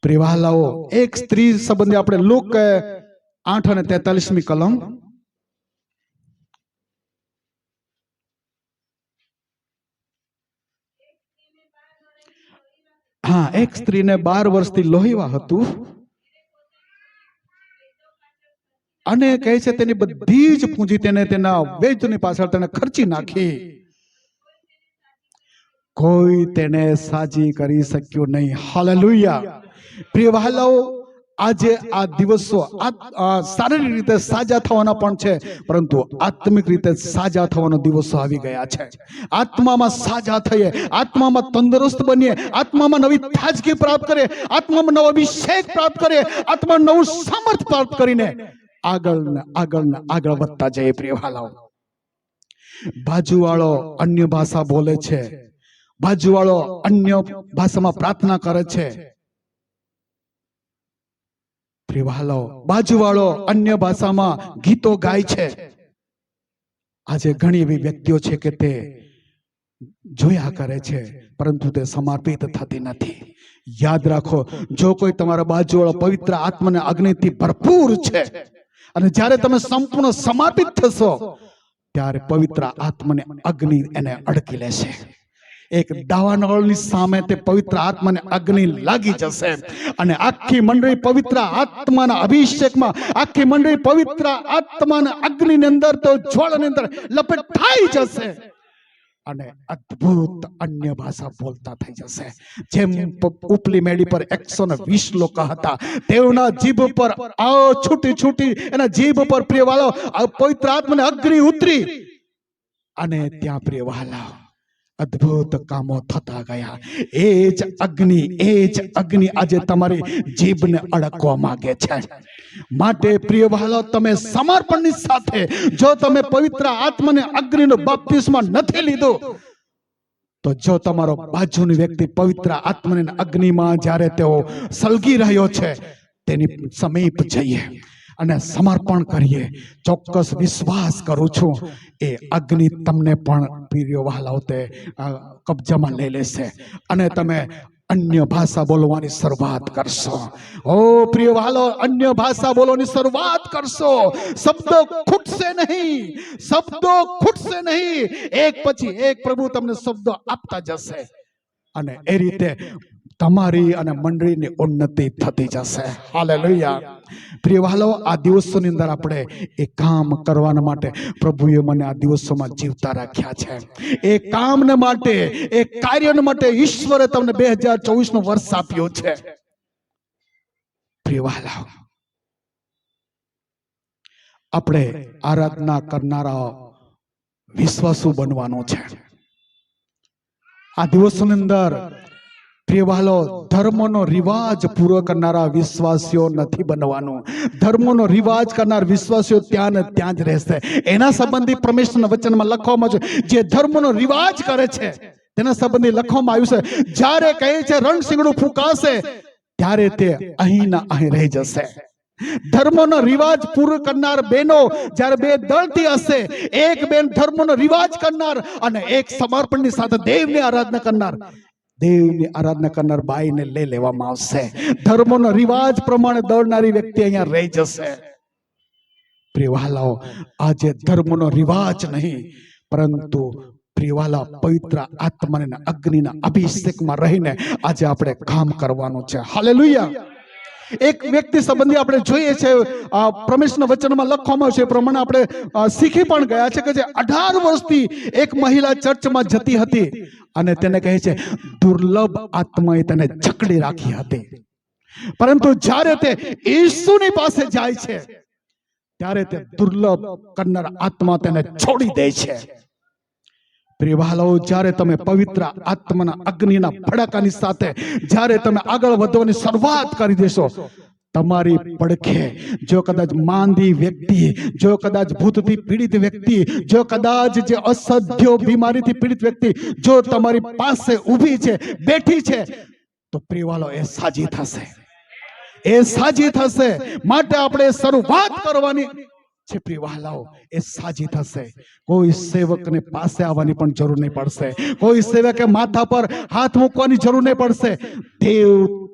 પ્રિય વહાલાઓ, એક સ્ત્રી સંબંધે આપણે લુક 8 અને 43મી કલમ, એક સ્ત્રીને 12 વર્ષથી લોહીવા હતું, અને કહે છે તેની બધી જ પૂંજી તેને તેના વૈદ્યની પાછળ તેને ખર્ચી નાખી, કોઈ તેને સાજી કરી શક્યું નહીં. હાલેલુયા. પ્રિય વહાલાઓ, આજે આ દિવસો શારીરિક રીતે સાજા થવાના પણ છે, પરંતુ આત્મિક રીતે સાજા થવાનો દિવસો આવી ગયા છે. આત્મામાં સાજા થઈએ, આત્મામાં તંદુરસ્ત બનીએ, આત્મામાં નવી તાજગી પ્રાપ્ત કરીએ, આત્મામાં નવો અભિષેક પ્રાપ્ત કરીએ, આત્મામાં નવું સામર્થ્ય પ્રાપ્ત કરીને આગળ વધતા જઈએ. પ્રિય વહાલાઓ, બાજુવાળો અન્ય ભાષા બોલે છે, બાજુવાળો અન્ય ભાષામાં પ્રાર્થના કરે છે, બાજુવાળો અન્ય ભાષામાં ગીતો ગાય છે. આજે ઘણી એવી વ્યક્તિઓ છે કે તે જોયા કરે છે, પરંતુ તે સમર્પિત થતી નથી. યાદ રાખો, જો કોઈ તમારા બાજુવાળો પવિત્ર આત્માને અગ્નિથી ભરપૂર છે, અને જ્યારે તમે સંપૂર્ણ સમર્પિત થશો, ત્યારે પવિત્ર આત્માને અગ્નિ એને અડકી લેશે. એક દાવાનળની સામે તે પવિત્ર આત્માને અગ્નિ લાગી જશે, અને આખી મંડળી પવિત્ર આત્માના અભિષેકમાં, આખી મંડળી પવિત્ર આત્માના અગ્નિની અંદર, તો જ્વાળાની અંદર લપેટાઈ જશે, અને અદ્ભુત અન્ય ભાષા બોલતા થઈ જશે. જેમ ઉપલી મેડી પર 120 લોકો હતા, તેઓના જીભ પર છૂટી એના જીભ પર પ્રિય વાલો પવિત્ર આત્માને અગ્નિ ઉતરી, અને ત્યાં પ્રિય વાલા અદ્ભુત કામો થતા ગયા. એ જ અગ્નિ આજે તમારી જીભને અડકવા માંગે છે. માટે પ્રિય વહાલો, તમે સમર્પણની સાથે જો તમે પવિત્ર આત્માને અગ્નિનો બાપ્તિસ્મા નથી લીધો, તો જો તમારો બાજુની વ્યક્તિ પવિત્ર આત્માને અગ્નિમાં જ્યારે તેઓ સળગી રહ્યો છે, તેની સમીપ જઈએ અને સમર્પણ કરીએ. ચોક્કસ વિશ્વાસ કરું છું એ અગ્નિ તમને પણ પ્રિય વહાલાઓ તે કબજામાં લઈ લેશે, અને તમે અન્ય ભાષા બોલવાની શરૂઆત કરશો. ઓ પ્રિય વહાલો, અન્ય ભાષા બોલવાની શરૂઆત કરશો. શબ્દો ખૂટશે નહીં, એક પછી એક પ્રભુ તમને શબ્દો આપતા જશે, અને એ રીતે તમારી અને મંડળીની ઉન્નતિ થતી જશે. હાલેલુયા. પ્રિય વહાલો, આ દિવસોની અંદર આપણે એ કામ કરવાના માટે પ્રભુએ મને આ દિવસોમાં જીવતા રાખ્યા છે. એ કામને માટે, એ કાર્યને માટે ઈશ્વરે તમને 2024 નો વર્ષ આપ્યો છે. પ્રિય વહાલો, આપણે આરાધના કરનારા વિશ્વાસુ બનવાનો છે. આ દિવસોની અંદર પ્રિયવાલો, ધર્મનો રિવાજ પૂરો કરનારા વિશ્વાસીઓ નથી બનવાનું. ધર્મનો રિવાજ કરનાર વિશ્વાસીઓ ત્યાં ને ત્યાં જ રહેશે. એના સંબંધી પરમેશ્વરના વચનમાં લખવામાં છે, જે ધર્મનો રિવાજ કરે છે તેના સંબંધી લખવામાં આવ્યું છે, જ્યારે કહે છે રણશીંગડું ફૂંકાશે ત્યારે તે અહીં ના અહીં રહી જશે. ધર્મનો રિવાજ પૂરો કરનાર બહેનો જ્યારે બે દળથી હશે, એક બેન ધર્મનો રિવાજ કરનાર અને એક સમર્પણની સાથે દેવની આરાધના કરનાર, દેવની આરાધના કરનાર બાઈને લઈ લેવામાં આવશે. ધર્મનો રિવાજ પ્રમાણે દોડનારી વ્યક્તિ અહીંયા રહી જશે. પ્રિયવાલાઓ, આજે ધર્મનો રિવાજ નહીં, પરંતુ પ્રિયવાલા પવિત્ર આત્માના અગ્નિના અભિષેકમાં રહીને આજે આપણે કામ કરવાનું છે. હાલેલુયા. એક વ્યક્તિ સંબંધી આપણે જોઈએ છે, પરમેશ્વરના વચનમાં લખવામાં છે પ્રમાણે આપણે શીખી પણ ગયા છે કે જે 18 વર્ષથી એક મહિલા ચર્ચમાં જતી હતી અને તેને કહે છે દુર્લભ આત્માએ તેને જકડી રાખી હતી, પરંતુ જ્યારે તે ઈસુની પાસે જાય છે ત્યારે તે દુર્લભ કરનાર આત્મા તેને છોડી દે છે. પ્રિયવાલાઓ, જ્યારે તમે પવિત્ર આત્માના અગ્નિના ભડકાની સાથે જ્યારે તમે આગળ વધવાની શરૂઆત કરી દેશો, તમારી પડખે જો કદાચ માંદી વ્યક્તિ, જો કદાચ ભૂતથી પીડિત વ્યક્તિ, જો કદાચ જે અસહ્ય બીમારીથી પીડિત વ્યક્તિ જો તમારી પાસે ઊભી છે, બેઠી છે, તો પ્રિયવાલો એ સાજી થશે, એ સાજી થશે. માટે આપણે શરૂઆત કરવાની છે પ્રિયવાલાઓ, એ સાજી થશે. કોઈ સેવકને પાસે આવવાની પણ જરૂર નહીં પડશે, કોઈ સેવકે માથા પર હાથ મૂકવાની જરૂર નહીં પડશે. દેવ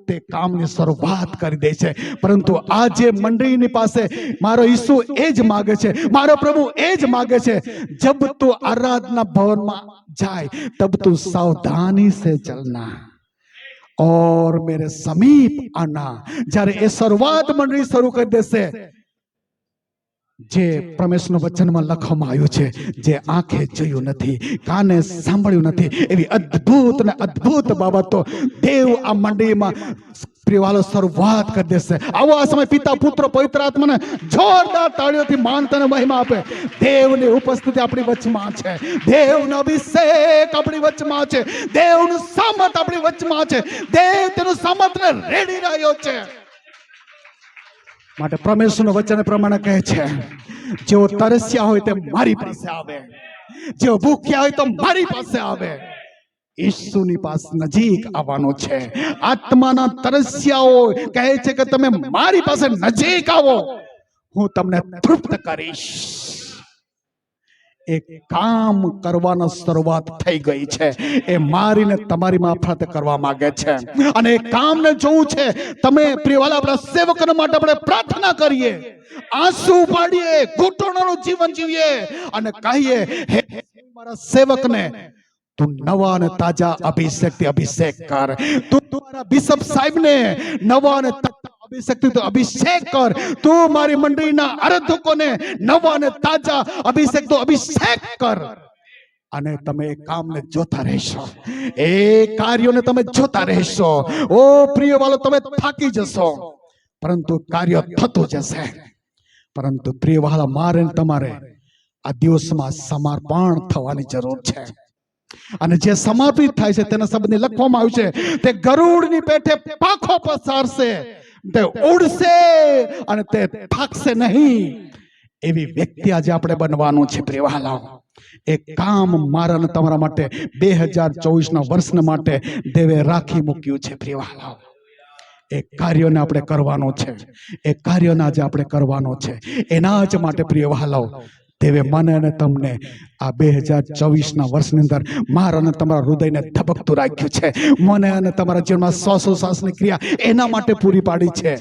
તે કામની શરૂઆત કરી દે છે. પરંતુ આજે મંડળીની પાસે મારો ઈસુ એ જ માગે છે, મારો પ્રભુ એ જ માગે છે, જબ તું આરાધના ભવનમાં જાય તબ તું સાવધાની સે ચલના और मेरे समीप आना. જ્યારે એ શરૂઆત મંડળી શરૂ કરી દેશે, જે પરમેશ્વરના વચનમાં લખવામાં આવ્યું છે, જે આંખે જોયું નથી, કાને સાંભળ્યું નથી, એવી અદ્ભુત ને અદ્ભુત બાબતો દેવ આ મંડળીમાં પ્રિયવાલો શરૂઆત કરી દેશે. આવો આ સમય પિતા, પુત્ર, પવિત્ર આત્માને જોરદાર તાળીઓથી માનતા અને મહિમા આપે. દેવની ઉપસ્થિતિ આપણી વચમાં છે, દેવનો અભિષેક આપણી વચમાં છે, દેવનું સામર્થ આપણી વચમાં છે, દેવ તેનું સામર્થને રેડી રહ્યો છે. માટે પરમેશ્વરનું વચન પ્રમાણે કહે છે, જેઓ તરસ્યા હોય તે મારી પાસે આવે, જેઓ ભૂખ્યા હોય તો મારી પાસે આવે. ઈસુની પાસે નજીક આવવાનું છે. આત્માના તરસ્યાઓ કહે છે કે તમે મારી પાસે નજીક આવો, હું તમને તૃપ્ત કરીશ. એક કામ કરવાનો શરૂઆત થઈ ગઈ છે, એ મારીને તમારી મારફતે કરવા માંગે છે. અને એ કામને જોવું છે. તમે પ્રિયવાલા આપણા સેવકોને માટે આપણે પ્રાર્થના કરીએ, આંસુ પાડીએ, ઘૂંટણોનું જીવન જીવીએ અને કહીએ, હે મારા સેવકને તું નવા અને તાજા અભિષેકથી અભિષેક કર. તું તમારા બિશપ સાહેબને નવા અને અભિષેકથી તો અભિષેક કર. તું મારી મંડળીના આરાધકોને નવા અને તાજા અભિષેક તો અભિષેક કર. અને તમે એ કામને જોતા રહેશો, એ કાર્યોને તમે જોતા રહેશો. ઓ પ્રિયવાલો, તમે થાકી જશો, પરંતુ કાર્ય થતું જશે. પરંતુ પ્રિયવાલા, મારે તમારે આ દિવસમાં સમર્પણ થવાની જરૂર છે. અને જે સમર્પિત થાય છે તેના સંબંધે લખવામાં આવ્યું છે, તે ગરુડની પેઠે પાંખો પસારશે, તે ઉડશે અને તે થાકશે નહીં. એવી વ્યક્તિ આજે આપણે બનવાનું છે પ્રિયવાલાઓ. એક કામ મારા અને તમારા માટે 2024ના વર્ષના માટે દેવે રાખી મૂક્યું છે પ્રિયવાલાઓ. એ કાર્યોને આપણે કરવાનો છે, એ કાર્યોને આજે આપણે કરવાનો છે. એના જ માટે પ્રિયવાલાઓ દેવે મને અને તમને આ 2024ના વર્ષની અંદર મારા અને તમારા હૃદયને ધબકતું રાખ્યું છે. મને અને તમારા જીવનમાં શ્વાસોશ્વાસની ક્રિયા એના માટે પૂરી પાડી છે,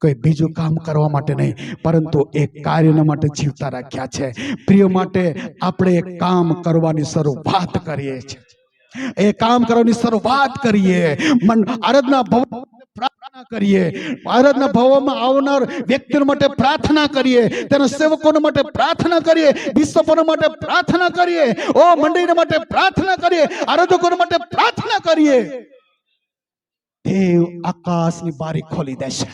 કોઈ બીજું કામ કરવા માટે નહીં, પરંતુ એક કાર્યના માટે જીવતા રાખ્યા છે. પ્રિય, માટે આપણે એક કામ કરવાની શરૂઆત કરીએ છીએ. એ કામ કરવાની શરૂઆત કરીએ. આરાધના ભવન પ્રાર્થના કરીએ, આરાધના ભવનમાં આવનાર વ્યક્તિઓ માટે પ્રાર્થના કરીએ, તેના સેવકો માટે પ્રાર્થના કરીએ, બિશપો માટે પ્રાર્થના કરીએ, ઓ મંડળી માટે પ્રાર્થના કરીએ, આરાધકો માટે પ્રાર્થના કરીએ. દેવ આકાશની બારી ખોલી દેશે,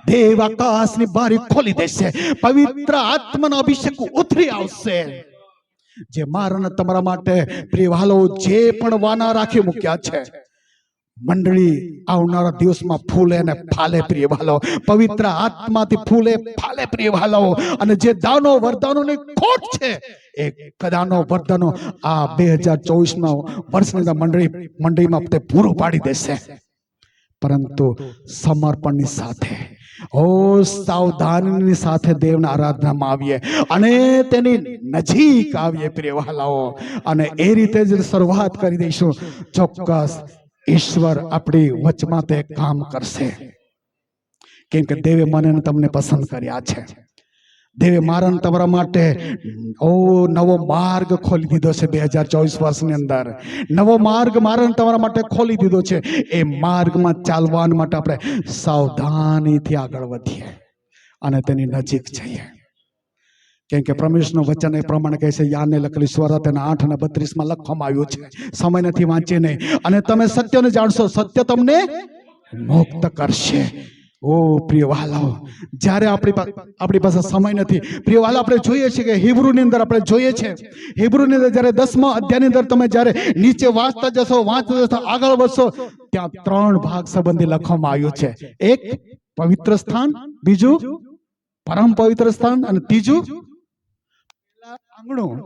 દેવ આકાશની બારી ખોલી દેશે. પવિત્ર આત્માનો અભિષેક ઉતરી આવશે. જે મારા તમારા માટે પ્રિયવાલો જે પણ વાના રાખી મૂક્યા છે, મંડળી આવનારા દિવસમાં ફૂલે અને ફાલે પ્રિય વાલો, પવિત્ર આત્માથી ફૂલે ફાલે પ્રિય વાલો. અને જે દાનો વરદાનોની ખોટ છે એ કદાનો વરદાનો આ 2024 વર્ષની અંદર મંડળીમાં તે પૂરું પાડી દેશે. પરંતુ સમર્પણની સાથે, સાવધાનીની સાથે દેવના આરાધનામાં આવીએ અને તેની નજીક આવીએ પ્રિય વાલાઓ. અને એ રીતે જ શરૂઆત કરી દઈશું. ચોક્કસ ઈશ્વર આપણી વચમાં તે કામ કરશે. કેમ કે દેવે મને તમને પસંદ કર્યા છે. દેવે મારા તમારા માટે નવો માર્ગ ખોલી દીધો છે. 2024 વર્ષની અંદર નવો માર્ગ મારા તમારા માટે ખોલી દીધો છે. એ માર્ગમાં ચાલવા માટે આપણે સાવધાનીથી આગળ વધીએ અને તેની નજીક જઈએ. કેમ કે પરમેશ્વરનું વચન એ પ્રમાણે કહે છે, યાને લખેલી સ્વરત 8:32 લખવામાં આવ્યું છે. સમય નથી, વાંચીએ નહીં. અને તમે સત્યને જાણશો, સત્ય તમને મુક્ત કરશે. ઓ પ્રિય વાલાઓ, જ્યારે આપણી પાસે સમય નથી પ્રિય વાલા, આપણે જોઈએ છીએ કે હિબ્રુની અંદર આપણે જોઈએ છે, હિબ્રુની અંદર જ્યારે 10મા અધ્યાયની અંદર તમે જ્યારે નીચે વાંચતા જશો આગળ વધશો, ત્યાં 3 ભાગ સંબંધી લખવામાં આવ્યું છે. એક પવિત્ર સ્થાન, બીજું પરમ પવિત્ર સ્થાન, અને ત્રીજું આંગણું.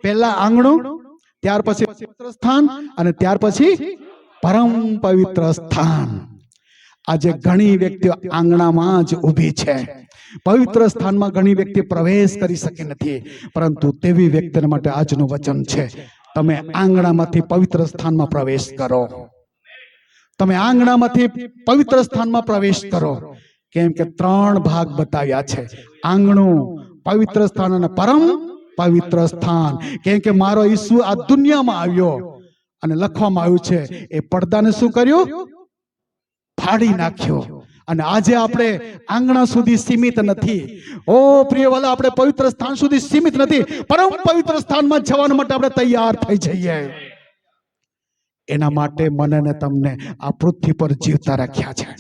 પહેલા આંગણું, ત્યાર પછી પવિત્ર સ્થાન, અને ત્યાર પછી પરમ પવિત્ર સ્થાન. આજે ઘણી વ્યક્તિઓ આંગણામાં જ ઊભી છે. પવિત્ર સ્થાનમાં ઘણી વ્યક્તિ પ્રવેશ કરી શકી નથી. પરંતુ તેવી વ્યક્તિને માટે આજનું વચન છે, તમે આંગણામાંથી પવિત્ર સ્થાનમાં પ્રવેશ કરો. તમે આંગણામાંથી પવિત્ર સ્થાનમાં પ્રવેશ કરો. કેમ કે 3 ભાગ બતાવ્યા છે, આંગણું, પવિત્ર સ્થાન અને પરમ પવિત્ર સ્થાન. કેમ કે મારો ઈસુ આ દુનિયામાં આવ્યો અને લખવામાં આવ્યું છે, એ પડદાને શું કર્યું? ફાડી નાખ્યો. અને આજે આપણે આંગણા સુધી સીમિત નથી. ઓ પ્રિય વાલા, આપણે પવિત્ર સ્થાન સુધી સીમિત નથી. પરમ પવિત્ર સ્થાનમાં જવા માટે આપણે તૈયાર થઈ જઈએ. એના માટે મને ને તમને આ પૃથ્વી પર જીવતા રાખ્યા છે.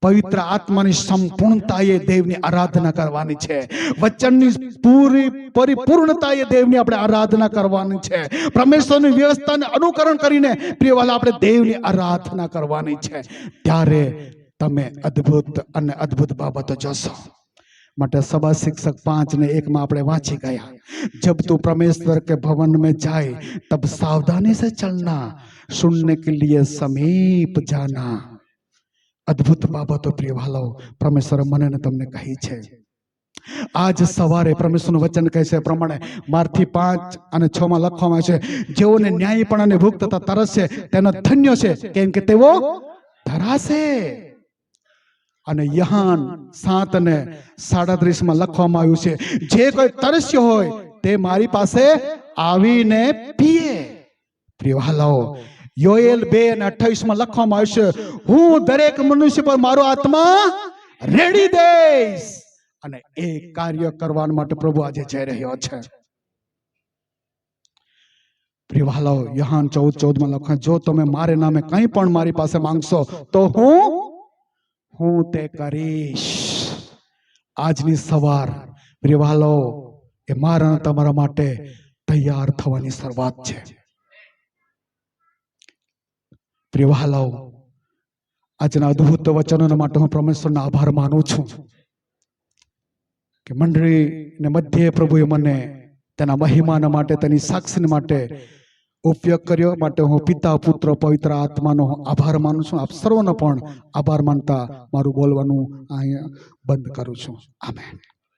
પવિત્ર આત્માની સંપૂર્ણતાએ દેવની આરાધના કરવાની છે. વચનની પૂરી પરિપૂર્ણતાએ દેવની આપણે આરાધના કરવાની છે. પરમેશ્વરની વ્યવસ્થાને અનુકરણ કરીને પ્રિય વાલા આપણે દેવની આરાધના કરવાની છે. ત્યારે તમે અદ્ભુત અને અદ્ભુત બાબતો જોશો. માટે સભા શિક્ષક 5:1 આપણે વાંચી ગયા, જબ તું પરમેશ્વર કે ભवन में जाए तब सावधानी से चलना, सुनने के लिए समीप जाना. અદ્ભુત બાબતો પ્રિય વાલાઓ પરમેશ્વર મને ને તમને કહી છે. આજ સવારે પરમેશ્વરનું વચન કહે છે પ્રમાણે માર્થી 5 અને 6 લખવામાં છે, જેઓને ન્યાયપણા અને ભૂખ તથા તરસ છે તેનો ધન્ય છે, કેમ કે તેઓ ધરાશે. અને યહાન 7 અને 37 લખવામાં આવ્યું છે, જે કોઈ તરસ્યો હોય તે મારી પાસે આવીને પીએ. પ્રિય વાલાઓ યોએલ 2:28 લખવામાં આવ્યું છે, હું દરેક મનુષ્ય પર મારો આત્મા રેડી દઈશ. અને એ કાર્ય કરવા માટે પ્રભુ આજે જઈ રહ્યો છે. પ્રિય વાલાઓ યહાન 14:14 લખાય, જો તમે મારે નામે કંઈ પણ મારી પાસે માંગશો તો હું તે કરીશ. આજની સવાર પ્રિય વાલાઓ એ મારા તમારા માટે તૈયાર થવાની શરૂઆત છે. પ્રિય વાલાઓ આજના અદ્ભુત વચનોના માટે હું પરમેશ્વરનો આભાર માનું છું કે મંડળીને મધ્યે પ્રભુએ મને તેના મહિમાના માટે, તેની સાક્ષી માટે ઉપયોગ કર્યો. માટે હું પિતા, પુત્ર, પવિત્ર આત્માનો આભાર માનું છું. આપ સર્વનો પણ આભાર માનતા મારું બોલવાનું અહીંયા બંધ કરું છું. આમેન.